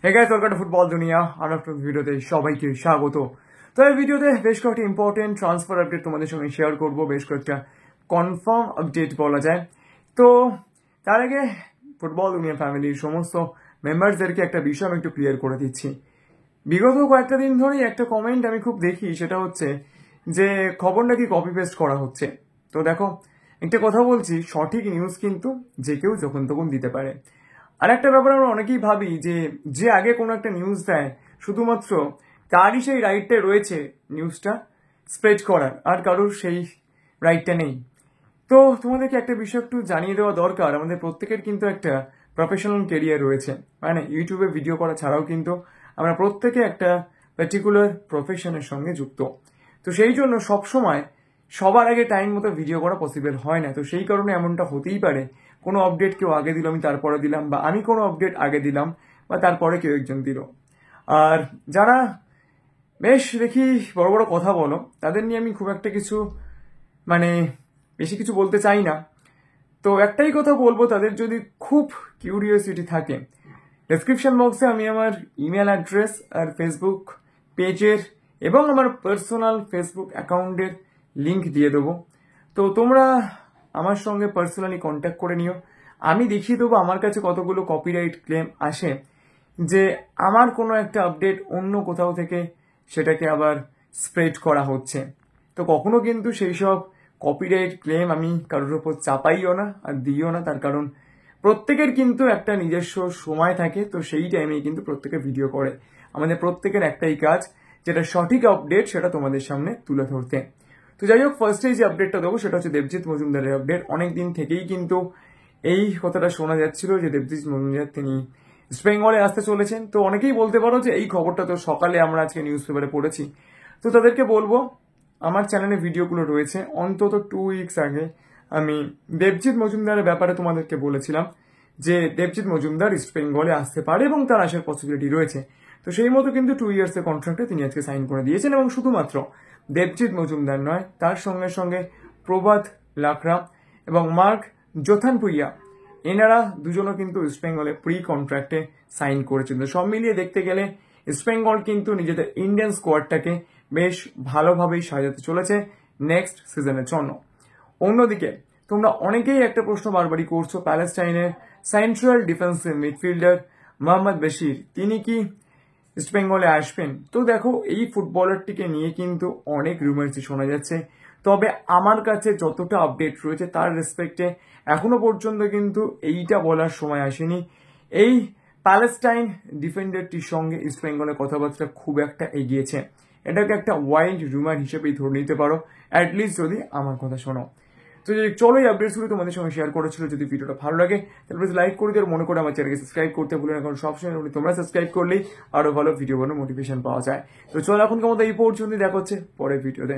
Hey guys, welcome to football দুনিয়া। আর নতুন ভিডিওতে সবাইকে স্বাগত। তো এই ভিডিওতে বেশ কয়েকটা ইম্পর্টেন্ট ট্রান্সফার আপডেট তোমাদের সঙ্গে শেয়ার করব, বেশ কয়েকটা কনফার্ম আপডেট বলা যায়। তো তার আগে ফুটবল দুনিয়া ফ্যামিলির সমস্ত মেম্বারসদেরকে একটা বিষয় আমি একটু ক্লিয়ার করে দিচ্ছি। বিগত কয়েকটা দিন ধরেই একটা কমেন্ট আমি খুব দেখি, সেটা হচ্ছে যে খবর নাকি কপি পেস্ট করা হচ্ছে। তো দেখো, একটা কথা বলছি, সঠিক নিউজ কিন্তু যে কেউ যখন তখন দিতে পারে। আর একটা ব্যাপার আমরা অনেকেই ভাবি যে যে আগে কোনো একটা নিউজ দেয় শুধুমাত্র তারই সেই রাইটটা রয়েছে নিউজটা স্প্রেড করার, আর কারোর সেই রাইটটা নেই। তো তোমাদেরকে একটা বিষয় একটু জানিয়ে দেওয়া দরকার, আমাদের প্রত্যেকের কিন্তু একটা প্রফেশনাল কেরিয়ার রয়েছে। মানে ইউটিউবে ভিডিও করা ছাড়াও কিন্তু আমরা প্রত্যেকে একটা পার্টিকুলার প্রফেশনের সঙ্গে যুক্ত। তো সেই জন্য সবসময় সবার আগে টাইম মতো ভিডিও করা পসিবল হয় না। তো সেই কারণে এমনটা হতেই পারে, কোনো আপডেট কেউ আগে দিল, আমি তারপরে দিলাম, বা আমি কোনো আপডেট আগে দিলাম বা তারপরে কেউ একজন দিল। আর যারা বেশ দেখি বড় বড় কথা বলো, তাদের নিয়ে আমি খুব একটা কিছু মানে বেশি কিছু বলতে চাই না। তো একটাই কথা বলবো, তাদের যদি খুব কিউরিওসিটি থাকে, ডেসক্রিপশন বক্সে আমি আমার ইমেল অ্যাড্রেস আর ফেসবুক পেজের এবং আমার পার্সোনাল ফেসবুক অ্যাকাউন্টের লিংক দিয়ে দেবো। তো তোমরা আমার সঙ্গে পার্সোনালি কন্ট্যাক্ট করে নিও। আমি দেখিয়ে দেবো আমার কাছে কতগুলো কপিরাইট ক্লেম আসে, যে আমার কোনো একটা আপডেট অন্য কোথাও থেকে সেটাকে আবার স্প্রেড করা হচ্ছে। তো কখনো কিন্তু সেই সব কপিরাইট ক্লেম আমি কারোর উপর চাপাইও না আর দিও না, তার কারণ প্রত্যেকের কিন্তু একটা নিজস্ব সময় থাকে। তো সেই টাইমেই কিন্তু প্রত্যেকে ভিডিও করে। আমাদের প্রত্যেকের একটাই কাজ, যেটা সঠিক আপডেট সেটা তোমাদের সামনে তুলে ধরতে। তো যাই হোক, ফার্স্টেই যে আপডেটটা দেবো সেটা হচ্ছে দেবজিৎ মজুমদারের আপডেট। অনেকদিন থেকেই কিন্তু এই কথাটা শোনা যাচ্ছিল যে দেবজিৎ মজুমদার তিনি ইস্ট বেঙ্গলে আসতে চলেছেন। তো অনেকেই বলতে পারো যে এই খবরটা তো সকালে আমরা আজকে নিউজ পেপারে পড়েছি। তো তাদেরকে বলবো, আমার চ্যানেলে ভিডিওগুলো রয়েছে। অন্তত 2 উইকস আগে আমি দেবজিৎ মজুমদারের ব্যাপারে তোমাদেরকে বলেছিলাম যে দেবজিৎ মজুমদার ইস্ট বেঙ্গলে আসতে পারে এবং তার আসার পসিবিলিটি রয়েছে। তো সেই মতো কিন্তু 2 ইয়ার্সের কন্ট্রাক্টে তিনি আজকে সাইন করে দিয়েছেন। এবং শুধুমাত্র দেবজিৎ মজুমদার নয়, তার সঙ্গে সঙ্গে প্রভাত লাকড়া এবং মার্ক জোথানপুইয়া, এনারা দুজনও কিন্তু ইস্ট বেঙ্গলে প্রি কন্ট্রাক্টে সাইন করেছেন। তো সব মিলিয়ে দেখতে গেলে ইস্ট বেঙ্গল কিন্তু নিজেদের ইন্ডিয়ান স্কোয়াডটাকে বেশ ভালোভাবেই সাজাতে চলেছে নেক্সট সিজনের জন্য। অন্যদিকে তোমরা অনেকেই একটা প্রশ্ন বারবারই করছো, প্যালেস্টাইনের central defensive midfielder Mohammed Bashir তিনি কি ইস্ট বেঙ্গলে আসবেন? তো দেখো, এই ফুটবলারটিকে নিয়ে কিন্তু অনেক রুমার্সই শোনা যাচ্ছে, তবে আমার কাছে যতটা আপডেট রয়েছে তার রেসপেক্টে এখনো পর্যন্ত কিন্তু এইটা বলার সময় আসেনি এই প্যালেস্টাইন ডিফেন্ডারটির সঙ্গে ইস্ট বেঙ্গলের কথাবার্তা খুব একটা এগিয়েছে। এটাকে একটা ওয়াইল্ড রুমার হিসেবেই ধরে নিতে পারো, অ্যাটলিস্ট যদি আমার কথা শোনো। তো চলো, এই আপডেটসগুলো তোমাদের সঙ্গে শেয়ার করেছিল। যদি ভিডিওটা ভালো লাগে তাহলে প্লিজ লাইক করে দিও, মনে করে আমার চ্যানেলকে সাবস্ক্রাইব করতে ভুলে না, কারণ সবসময় তোমরা সাবস্ক্রাইব করলেই আরো ভালো ভিডিও বানানোর মোটিভেশন পাওয়া যায়। তো চলো, এখনকার মতো এই পর্যন্তই, দেখা হচ্ছে পরের ভিডিওতে।